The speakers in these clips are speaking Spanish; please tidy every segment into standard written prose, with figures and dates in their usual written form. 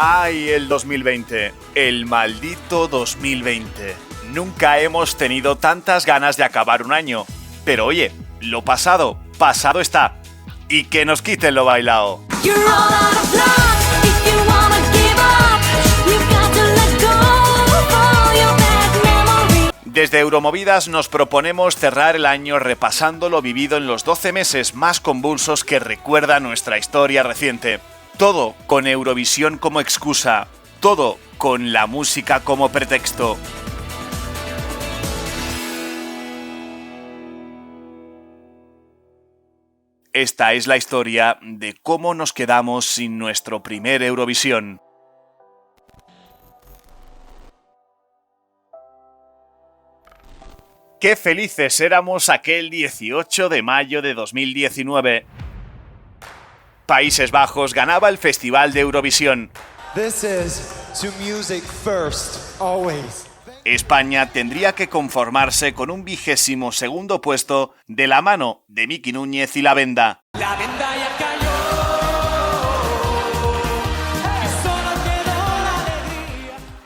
¡Ay, el 2020! El maldito 2020. Nunca hemos tenido tantas ganas de acabar un año. Pero oye, lo pasado, pasado está. Y que nos quiten lo bailado. Desde Euromovidas nos proponemos cerrar el año repasando lo vivido en los 12 meses más convulsos que recuerda nuestra historia reciente. Todo con Eurovisión como excusa, todo con la música como pretexto. Esta es la historia de cómo nos quedamos sin nuestro primer Eurovisión. ¡Qué felices éramos aquel 18 de mayo de 2019! Países Bajos ganaba el Festival de Eurovisión. This is to music first, always. España tendría que conformarse con un 22º puesto de la mano de Miki Núñez y La Venda. La Venda ya cayó.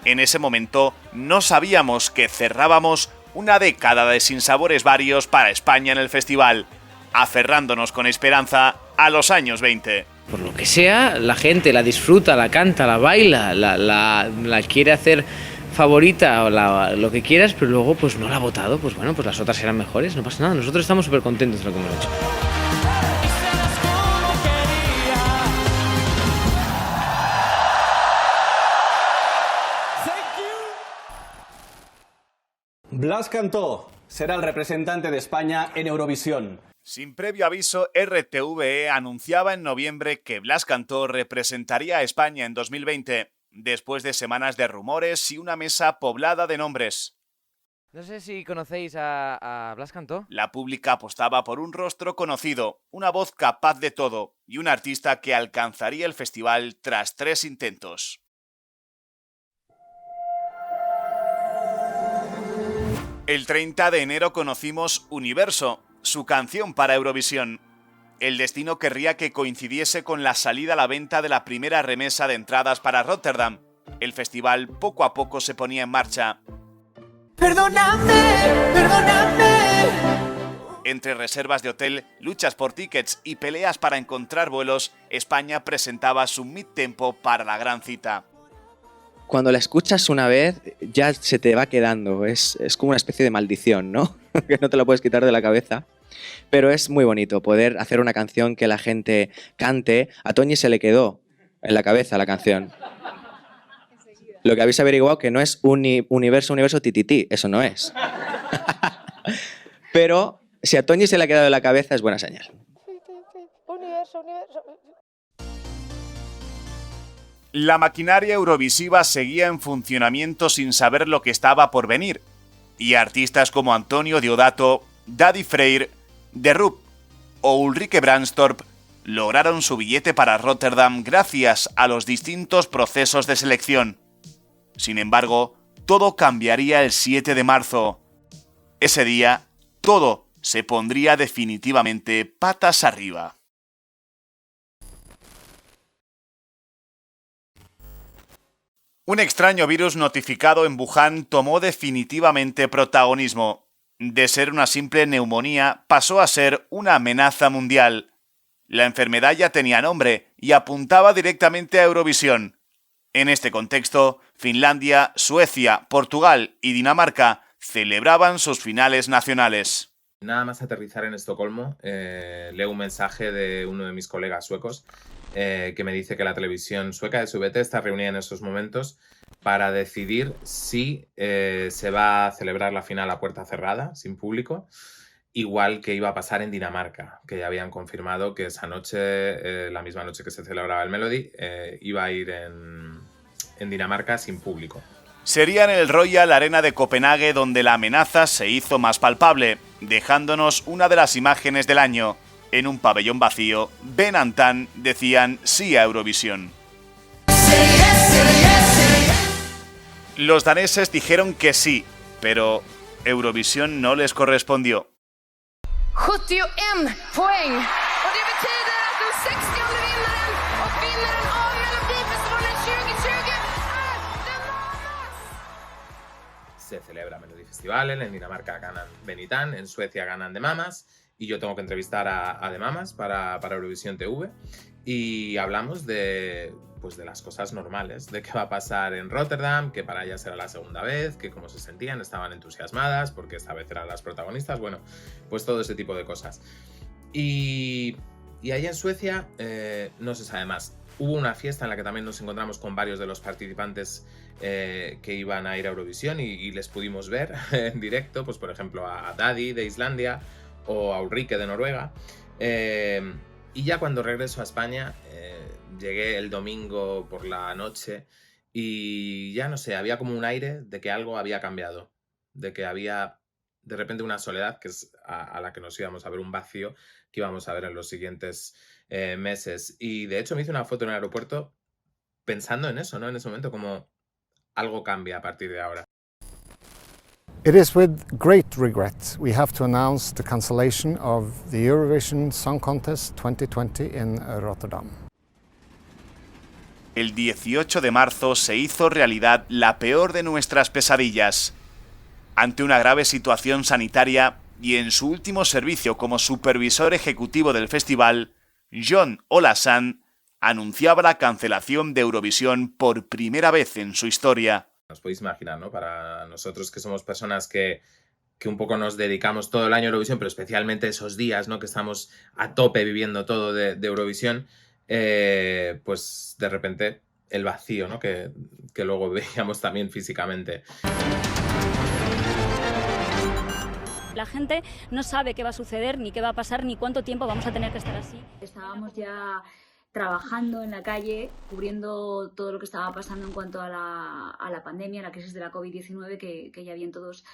En ese momento no sabíamos que cerrábamos una década de sinsabores varios para España en el festival, aferrándonos con esperanza a los años 20. Por lo que sea, la gente la disfruta, la canta, la baila, la quiere hacer favorita o lo que quieras, pero luego pues no la ha votado, pues bueno, pues las otras serán mejores, no pasa nada, nosotros estamos súper contentos de lo que hemos hecho. Blas Cantó será el representante de España en Eurovisión. Sin previo aviso, RTVE anunciaba en noviembre que Blas Cantó representaría a España en 2020, después de semanas de rumores y una mesa poblada de nombres. No sé si conocéis a Blas Cantó. La pública apostaba por un rostro conocido, una voz capaz de todo y un artista que alcanzaría el festival tras 3 intentos. El 30 de enero conocimos Universo, su canción para Eurovisión. El destino querría que coincidiese con la salida a la venta de la primera remesa de entradas para Rotterdam. El festival poco a poco se ponía en marcha. Perdóname, perdóname. Entre reservas de hotel, luchas por tickets y peleas para encontrar vuelos, España presentaba su mid-tempo para la gran cita. Cuando la escuchas una vez, ya se te va quedando. Es como una especie de maldición, ¿no? Que no te la puedes quitar de la cabeza. Pero es muy bonito poder hacer una canción que la gente cante. A Toñi se le quedó en la cabeza la canción. Lo que habéis averiguado que no es universo tititi, eso no es. Pero si a Toñi se le ha quedado en la cabeza es buena señal. Universo. La maquinaria eurovisiva seguía en funcionamiento sin saber lo que estaba por venir, y artistas como Antonio Diodato, Daddy Freyr, The Rup o Ulrike Brandstorp lograron su billete para Rotterdam gracias a los distintos procesos de selección. Sin embargo, todo cambiaría el 7 de marzo. Ese día, todo se pondría definitivamente patas arriba. Un extraño virus notificado en Wuhan tomó definitivamente protagonismo. De ser una simple neumonía, pasó a ser una amenaza mundial. La enfermedad ya tenía nombre y apuntaba directamente a Eurovisión. En este contexto, Finlandia, Suecia, Portugal y Dinamarca celebraban sus finales nacionales. Nada más aterrizar en Estocolmo, leo un mensaje de uno de mis colegas suecos que me dice que la televisión sueca de SVT está reunida en estos momentos para decidir si se va a celebrar la final a puerta cerrada, sin público, igual que iba a pasar en Dinamarca, que ya habían confirmado que esa noche, la misma noche que se celebraba el Melody, iba a ir en Dinamarca sin público. Sería en el Royal Arena de Copenhague donde la amenaza se hizo más palpable, dejándonos una de las imágenes del año. En un pabellón vacío, Ben and Tan decían sí a Eurovisión. Los daneses dijeron que sí, pero Eurovisión no les correspondió. 71 poäng. Och det betyder att den 60:e vinnaren och vinnaren av Melodifestivalen 2020 se celebra Melody Festivalen, en Dinamarca ganan Benitán, en Suecia ganan The Mamas, y yo tengo que entrevistar a The Mamas para Eurovisión TV, y hablamos de las cosas normales, de qué va a pasar en Rotterdam, que para ellas era la segunda vez, que cómo se sentían, estaban entusiasmadas, porque esta vez eran las protagonistas, bueno, pues todo ese tipo de cosas. Y ahí en Suecia no se sabe más. Hubo una fiesta en la que también nos encontramos con varios de los participantes que iban a ir a Eurovisión y les pudimos ver en directo, pues por ejemplo a Daddy de Islandia o a Ulrike de Noruega. Y ya cuando regreso a España, llegué el domingo por la noche y ya no sé, había como un aire de que algo había cambiado, de que había de repente una soledad que es a la que nos íbamos a ver, un vacío que íbamos a ver en los siguientes meses. Y de hecho me hice una foto en el aeropuerto pensando en eso, ¿no? En ese momento, como algo cambia a partir de ahora. It is with great regret we have to announce the cancellation of the Eurovision Song Contest 2020 in Rotterdam. El 18 de marzo se hizo realidad la peor de nuestras pesadillas. Ante una grave situación sanitaria y en su último servicio como supervisor ejecutivo del festival, Jon Olasson anunciaba la cancelación de Eurovisión por primera vez en su historia. Os podéis imaginar, ¿no? Para nosotros que somos personas que un poco nos dedicamos todo el año a Eurovisión, pero especialmente esos días, ¿no? Que estamos a tope viviendo todo de Eurovisión, pues de repente el vacío, ¿no? Que luego veíamos también físicamente. La gente no sabe qué va a suceder, ni qué va a pasar, ni cuánto tiempo vamos a tener que estar así. Estábamos ya trabajando en la calle, cubriendo todo lo que estaba pasando en cuanto a la pandemia, la crisis de la COVID-19, que ya bien todos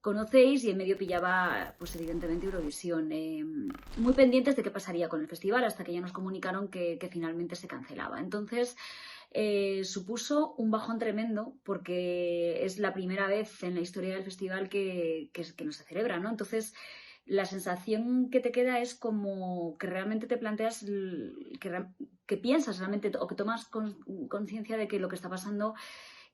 conocéis, y en medio pillaba, pues evidentemente, Eurovisión. Muy pendientes de qué pasaría con el festival, hasta que ya nos comunicaron que finalmente se cancelaba. Entonces, supuso un bajón tremendo, porque es la primera vez en la historia del festival que no se celebra, ¿no? Entonces, la sensación que te queda es como que realmente te planteas, que piensas realmente, o que tomas conciencia de que lo que está pasando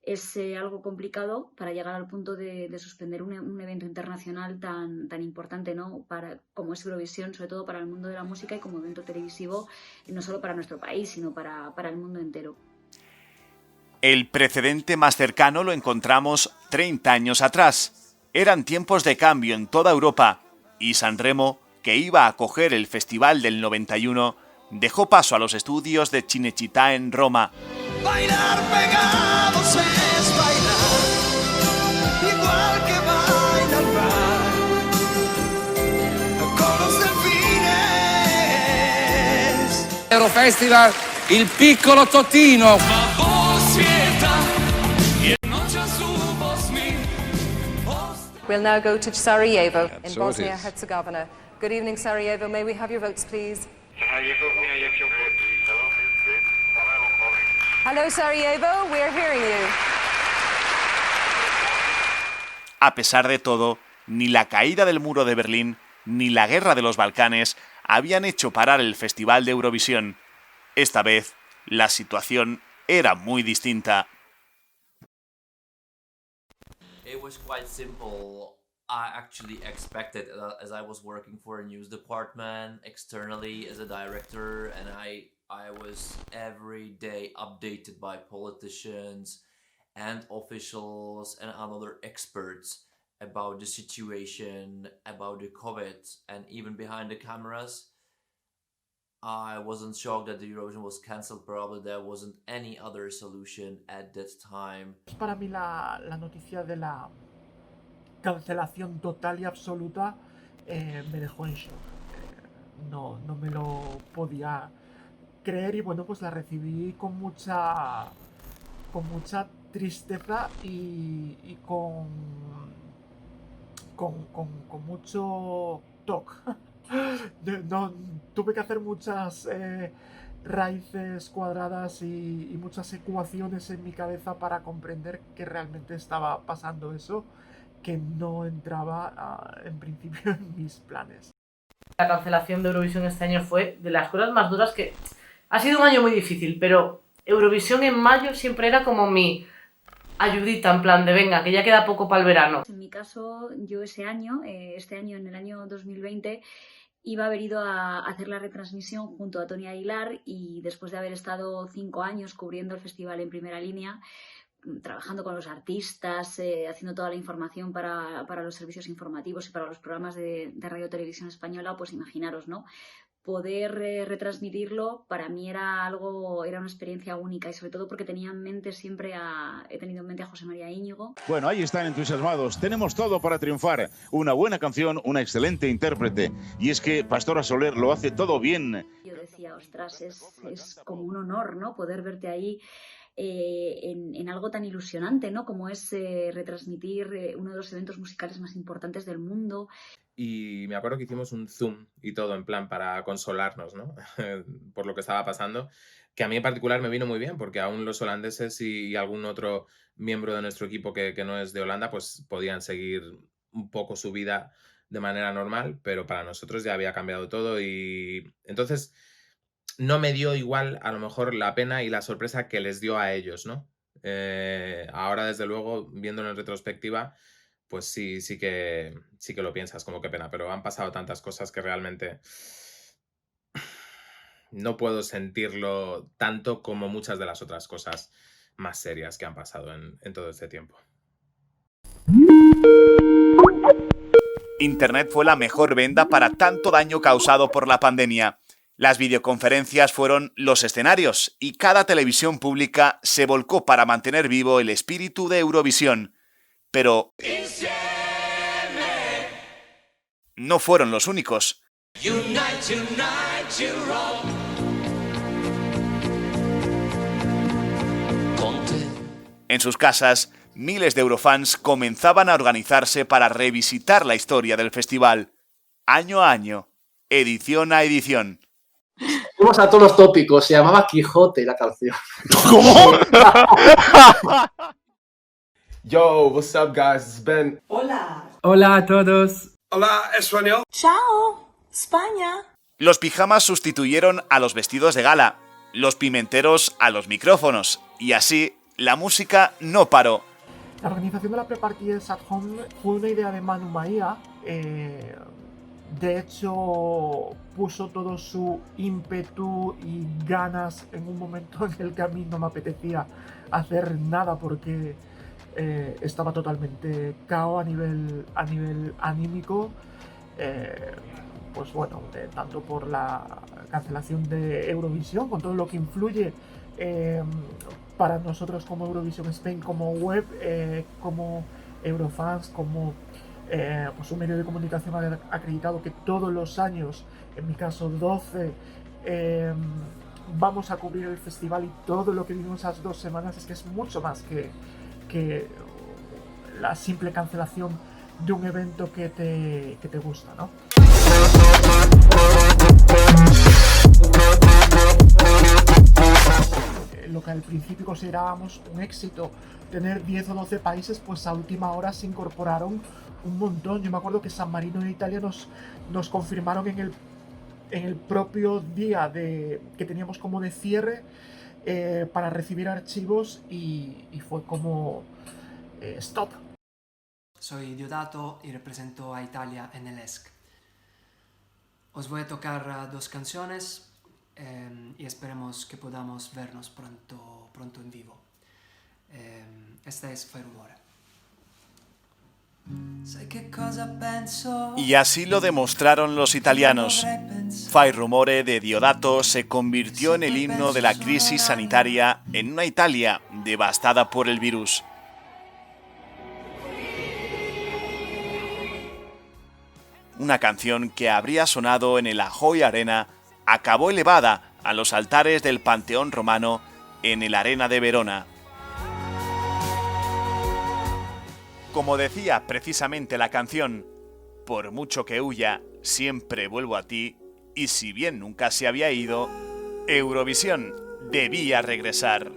es algo complicado para llegar al punto de suspender un evento internacional tan importante, ¿no? Como es Eurovisión, sobre todo para el mundo de la música y como evento televisivo, no solo para nuestro país, sino para el mundo entero. El precedente más cercano lo encontramos 30 años atrás. Eran tiempos de cambio en toda Europa y Sanremo, que iba a acoger el festival del 91, dejó paso a los estudios de Cinecittà en Roma. Bailar pegados es bailar, igual que baila el mar, con los delfines. Eurofestival, il piccolo Totino. We'll now go to Sarajevo in Bosnia-Herzegovina. Good evening, Sarajevo. May we have your votes, please? Hello, Sarajevo. We're hearing you. A pesar de todo, ni la caída del muro de Berlín ni la guerra de los Balcanes habían hecho parar el Festival de Eurovisión. Esta vez, la situación era muy distinta. It was quite simple. I actually expected, as I was working for a news department externally as a director, and I was every day updated by politicians and officials and other experts about the situation, about the COVID, and even behind the cameras. I wasn't shocked that the Eurovision was cancelled. Probably there wasn't any other solution at that time. Para mí la noticia de la cancelación total y absoluta me dejó en shock. No me lo podía creer y bueno, pues la recibí con mucha tristeza y con mucho toque. No, tuve que hacer muchas raíces cuadradas y muchas ecuaciones en mi cabeza para comprender que realmente estaba pasando eso, que no entraba en principio en mis planes. La cancelación de Eurovisión este año fue de las cosas más duras que... Ha sido un año muy difícil, pero Eurovisión en mayo siempre era como mi ayudita en plan de venga, que ya queda poco para el verano? En mi caso, yo este año, en el año 2020, iba a haber ido a hacer la retransmisión junto a Tony Aguilar y después de haber estado 5 años cubriendo el festival en primera línea, trabajando con los artistas, haciendo toda la información para los servicios informativos y para los programas de Radio Televisión Española, pues imaginaros, ¿no? Poder retransmitirlo para mí era una experiencia única y sobre todo porque he tenido en mente a José María Íñigo. Bueno, ahí están entusiasmados. Tenemos todo para triunfar. Una buena canción, una excelente intérprete. Y es que Pastora Soler lo hace todo bien. Yo decía, ostras, es como un honor, ¿no? Poder verte ahí en algo tan ilusionante, ¿no? Como es retransmitir uno de los eventos musicales más importantes del mundo. Y me acuerdo que hicimos un Zoom y todo en plan para consolarnos, ¿no? Por lo que estaba pasando, que a mí en particular me vino muy bien porque aún los holandeses y algún otro miembro de nuestro equipo que no es de Holanda pues podían seguir un poco su vida de manera normal, pero para nosotros ya había cambiado todo y entonces no me dio igual a lo mejor la pena y la sorpresa que les dio a ellos, ¿no? Ahora desde luego, viéndolo en retrospectiva, pues sí que lo piensas como qué pena, pero han pasado tantas cosas que realmente no puedo sentirlo tanto como muchas de las otras cosas más serias que han pasado en todo este tiempo. Internet fue la mejor venda para tanto daño causado por la pandemia. Las videoconferencias fueron los escenarios y cada televisión pública se volcó para mantener vivo el espíritu de Eurovisión. Pero no fueron los únicos. En sus casas, miles de eurofans comenzaban a organizarse para revisitar la historia del festival, año a año, edición a edición. Fuimos a todos los tópicos, se llamaba Quijote la canción. ¿Cómo? Yo, what's up, guys? It's Ben. Hola. Hola a todos. Hola, español. Chao, España. Los pijamas sustituyeron a los vestidos de gala, los pimenteros a los micrófonos, y así la música no paró. La organización de la Pre-Parties at Home fue una idea de Manu Maía. De hecho, puso todo su ímpetu y ganas en un momento en el que a mí no me apetecía hacer nada porque estaba totalmente cao a nivel anímico. Pues bueno, tanto por la cancelación de Eurovisión, con todo lo que influye para nosotros como Eurovision Spain, como web, como Eurofans, como pues un medio de comunicación acreditado que todos los años, en mi caso 12, vamos a cubrir el festival y todo lo que vivimos esas 2 semanas es que es mucho más que la simple cancelación de un evento que te gusta, ¿no? Lo que al principio considerábamos un éxito, tener 10 o 12 países, pues a última hora se incorporaron un montón. Yo me acuerdo que San Marino en Italia nos confirmaron en el propio día que teníamos como de cierre para recibir archivos y fue como stop. Soy Diodato y represento a Italia en el ESC. Os voy a tocar 2 canciones y esperemos que podamos vernos pronto en vivo. Esta es Fai Rumore. Sai che cosa penso. Y así lo demostraron los italianos. Fai Rumore de Diodato se convirtió en el himno de la crisis sanitaria en una Italia devastada por el virus. Una canción que habría sonado en el Ahoy Arena acabó elevada a los altares del Panteón Romano en el Arena de Verona. Como decía precisamente la canción, por mucho que huya, siempre vuelvo a ti, y si bien nunca se había ido, Eurovisión debía regresar.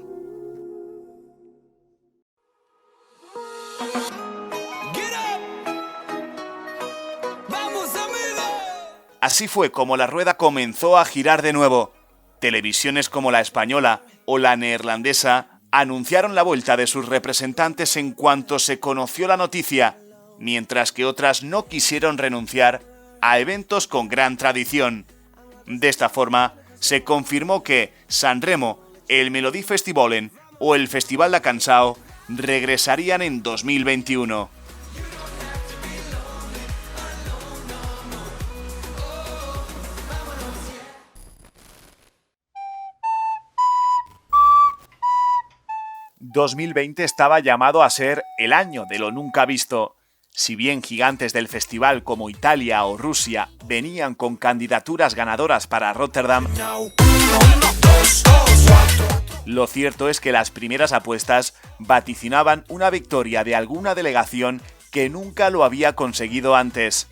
Así fue como la rueda comenzó a girar de nuevo. Televisiones como la española o la neerlandesa anunciaron la vuelta de sus representantes en cuanto se conoció la noticia, mientras que otras no quisieron renunciar a eventos con gran tradición. De esta forma, se confirmó que San Remo, el Melodifestivalen o el Festival da Cançó regresarían en 2021. ...2020 estaba llamado a ser el año de lo nunca visto. Si bien gigantes del festival como Italia o Rusia venían con candidaturas ganadoras para Rotterdam, lo cierto es que las primeras apuestas vaticinaban una victoria de alguna delegación que nunca lo había conseguido antes.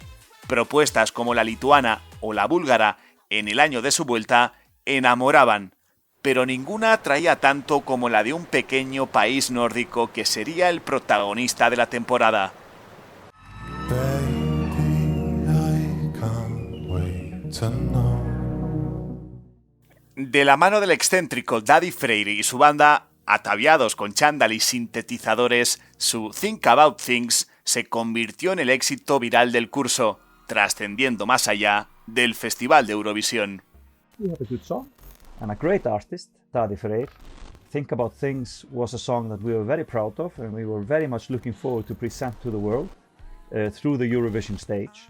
Propuestas como la lituana o la búlgara en el año de su vuelta enamoraban, pero ninguna atraía tanto como la de un pequeño país nórdico que sería el protagonista de la temporada. De la mano del excéntrico Daddy Freire y su banda, ataviados con chándal y sintetizadores, su Think About Things se convirtió en el éxito viral del curso, trascendiendo más allá del Festival de Eurovisión. We have a good song and a great artist, Daddy Freire. Think About Things was a song that we were very proud of and we were very much looking forward to present to the world through the Eurovision stage.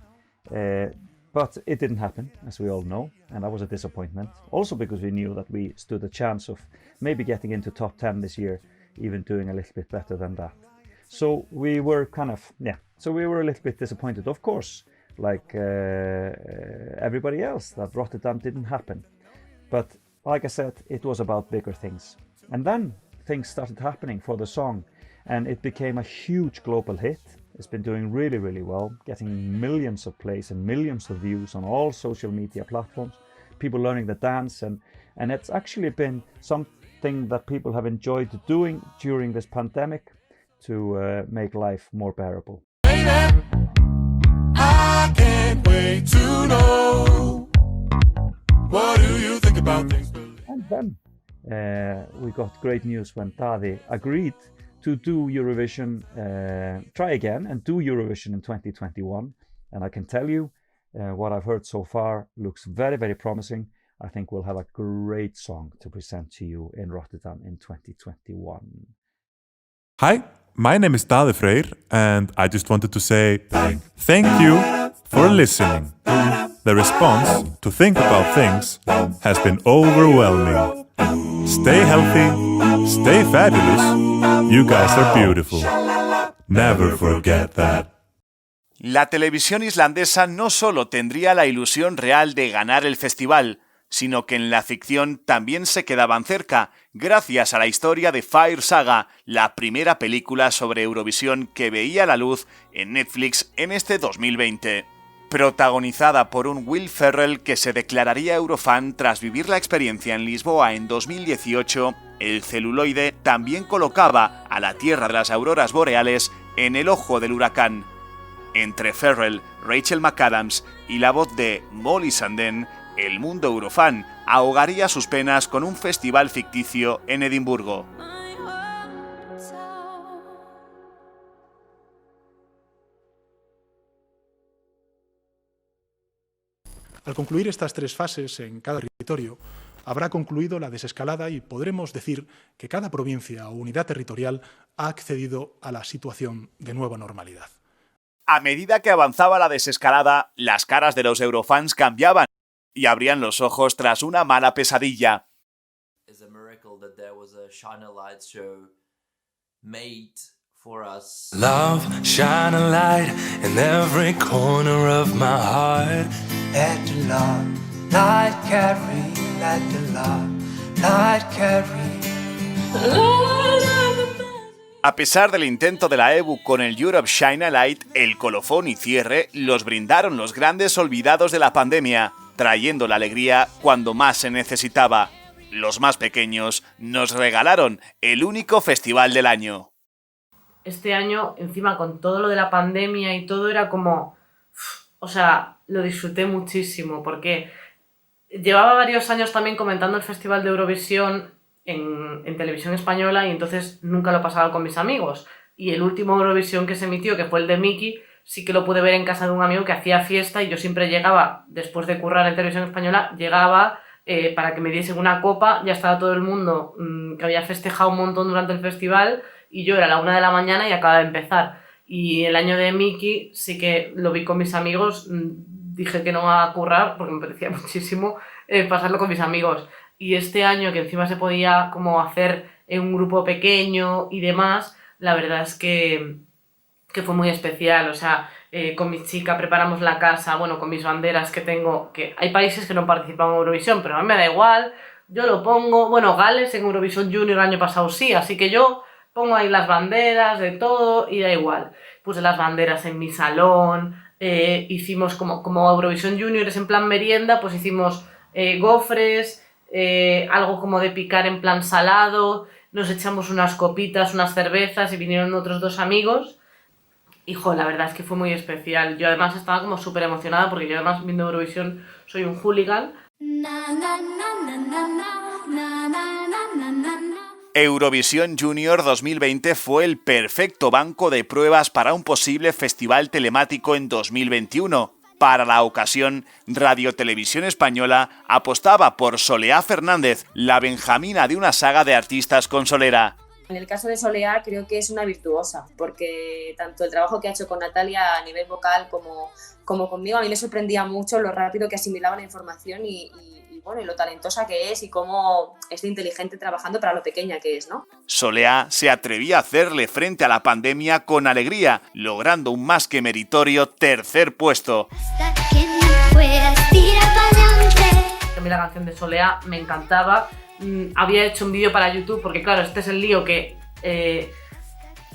But it didn't happen, as we all know, and that was a disappointment. Also because we knew that we stood a chance of maybe getting into top 10 this year, even doing a little bit better than that. So we were we were a little bit disappointed, of course, like everybody else, that Rotterdam didn't happen. But like I said, it was about bigger things. And then things started happening for the song, and it became a huge global hit. It's been doing really, really well, getting millions of plays and millions of views on all social media platforms, people learning the dance, and it's actually been something that people have enjoyed doing during this pandemic to make life more bearable. I can't wait to know. What do you think about things? And then we got great news when Daddy agreed to do Eurovision, try again and do Eurovision in 2021. And I can tell you, what I've heard so far looks very, very promising. I think we'll have a great song to present to you in Rotterdam in 2021. Hi, my name is Daddy Freire, and I just wanted to say thank you for listening. The response to Think About Things has been overwhelming. Stay healthy, stay fabulous. You guys are beautiful. Never forget that. La televisión islandesa no solo tendría la ilusión real de ganar el festival, sino que en la ficción también se quedaban cerca, gracias a la historia de Fire Saga, la primera película sobre Eurovisión que veía la luz en Netflix en este 2020. Protagonizada por un Will Ferrell que se declararía eurofan tras vivir la experiencia en Lisboa en 2018, el celuloide también colocaba a la Tierra de las Auroras Boreales en el ojo del huracán. Entre Ferrell, Rachel McAdams y la voz de Molly Sandén, el mundo eurofan ahogaría sus penas con un festival ficticio en Edimburgo. Al concluir estas tres fases en cada territorio, habrá concluido la desescalada y podremos decir que cada provincia o unidad territorial ha accedido a la situación de nueva normalidad. A medida que avanzaba la desescalada, las caras de los eurofans cambiaban y abrían los ojos tras una mala pesadilla. It's a miracle that there was a Shine a Light show made for us. Love, shine a light in every corner of my heart. Let the love light carry, let the love light carry. A pesar del intento de la EBU con el Europe Shine a Light, el colofón y cierre los brindaron los grandes olvidados de la pandemia, trayendo la alegría cuando más se necesitaba. Los más pequeños nos regalaron el único festival del año. Este año, encima con todo lo de la pandemia y todo, era como... O sea, lo disfruté muchísimo porque llevaba varios años también comentando el Festival de Eurovisión en televisión española y entonces nunca lo pasaba con mis amigos. Y el último Eurovisión que se emitió, que fue el de Miki, sí que lo pude ver en casa de un amigo que hacía fiesta y yo siempre llegaba, después de currar en televisión española, llegaba para que me diesen una copa, ya estaba todo el mundo que había festejado un montón durante el festival y yo era la 1 de la mañana y acababa de empezar. Y el año de Miki sí que lo vi con mis amigos, dije que no iba a currar porque me parecía muchísimo pasarlo con mis amigos. Y este año, que encima se podía como hacer en un grupo pequeño y demás, la verdad es que fue muy especial. O sea, con mi chica preparamos la casa, bueno, con mis banderas que tengo, que hay países que no participan en Eurovisión, pero a mí me da igual, yo lo pongo. Bueno, Gales en Eurovisión Junior el año pasado sí, así que yo pongo ahí las banderas de todo y da igual. Puse las banderas en mi salón, hicimos como Eurovisión Junior es en plan merienda, pues hicimos gofres, algo como de picar en plan salado, nos echamos unas copitas, unas cervezas y vinieron otros 2 amigos. Hijo, la verdad es que fue muy especial. Yo además estaba como súper emocionada porque yo además viendo Eurovisión soy un hooligan. Eurovisión Junior 2020 fue el perfecto banco de pruebas para un posible festival telemático en 2021. Para la ocasión, Radio Televisión Española apostaba por Soleá Fernández, la benjamina de una saga de artistas con solera. En el caso de Soleá creo que es una virtuosa, porque tanto el trabajo que ha hecho con Natalia a nivel vocal como conmigo, a mí me sorprendía mucho lo rápido que asimilaba la información y lo talentosa que es y cómo es de inteligente trabajando para lo pequeña que es, ¿no? Soleá se atrevía a hacerle frente a la pandemia con alegría, logrando un más que meritorio 3er puesto. A mí la canción de Soleá me encantaba. Había hecho un vídeo para YouTube porque claro, este es el lío que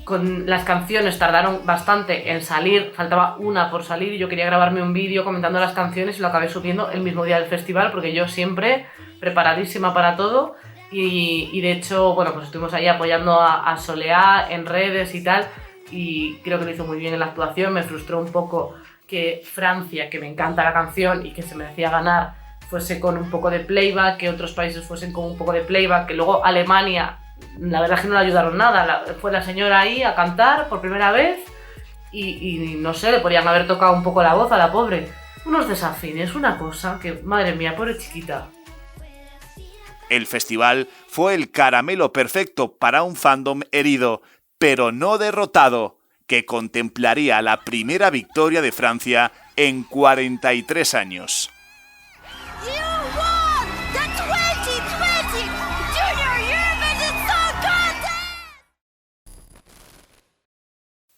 con las canciones tardaron bastante en salir, faltaba una por salir y yo quería grabarme un vídeo comentando las canciones y lo acabé subiendo el mismo día del festival porque yo siempre preparadísima para todo y de hecho, bueno, pues estuvimos ahí apoyando a Soleá en redes y tal y creo que lo hizo muy bien en la actuación. Me frustró un poco que Francia, que me encanta la canción y que se merecía ganar, fuese con un poco de playback, que otros países fuesen con un poco de playback, que luego Alemania, la verdad es que no le ayudaron nada. Fue la señora ahí a cantar por primera vez y no sé, le podrían haber tocado un poco la voz a la pobre. Unos desafines, una cosa que, madre mía, pobre chiquita. El festival fue el caramelo perfecto para un fandom herido, pero no derrotado, que contemplaría la primera victoria de Francia en 43 años.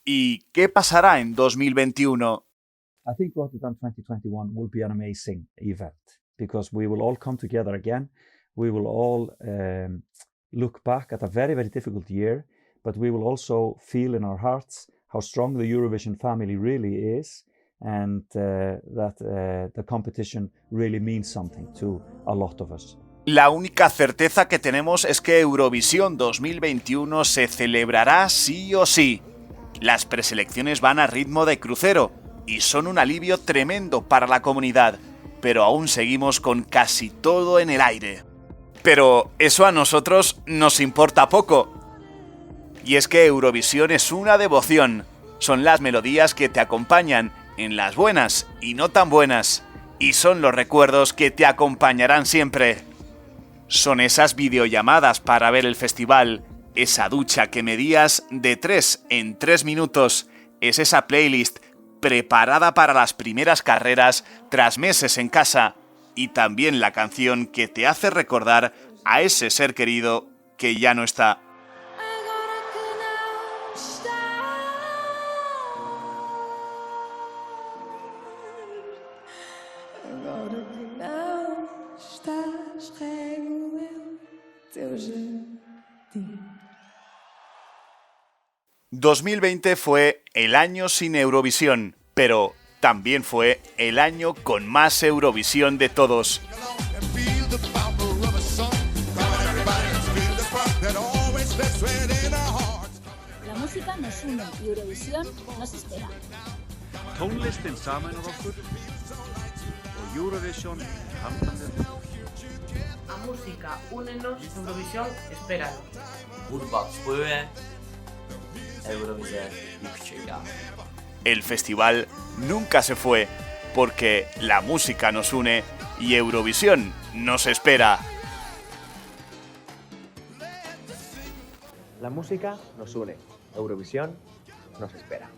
¿Y qué pasará en 2021? I think Rotterdam 2021 will be an amazing event because we will all come together again. We will all look back at a very, very difficult year, but we will also feel in our hearts how strong the Eurovision family really is and that the competition really means something to a lot of us. La única certeza que tenemos es que Eurovisión 2021 se celebrará sí o sí. Las preselecciones van a ritmo de crucero y son un alivio tremendo para la comunidad, pero aún seguimos con casi todo en el aire. Pero eso a nosotros nos importa poco. Y es que Eurovisión es una devoción. Son las melodías que te acompañan en las buenas y no tan buenas. Y son los recuerdos que te acompañarán siempre. Son esas videollamadas para ver el festival. Esa ducha que medías de 3 en 3 minutos. Es esa playlist preparada para las primeras carreras tras meses en casa. Y también la canción que te hace recordar a ese ser querido que ya no está. ...2020 fue el año sin Eurovisión, pero también fue el año con más Eurovisión de todos. La música nos une y Eurovisión nos espera. Tónlistin sameinar okkur og Eurovision hamnar. música, únenos, Eurovisión, espéralo. Urban spływie, Eurovision już czeka. El festival nunca se fue porque la música nos une y Eurovisión nos espera. La música nos une, Eurovisión nos espera.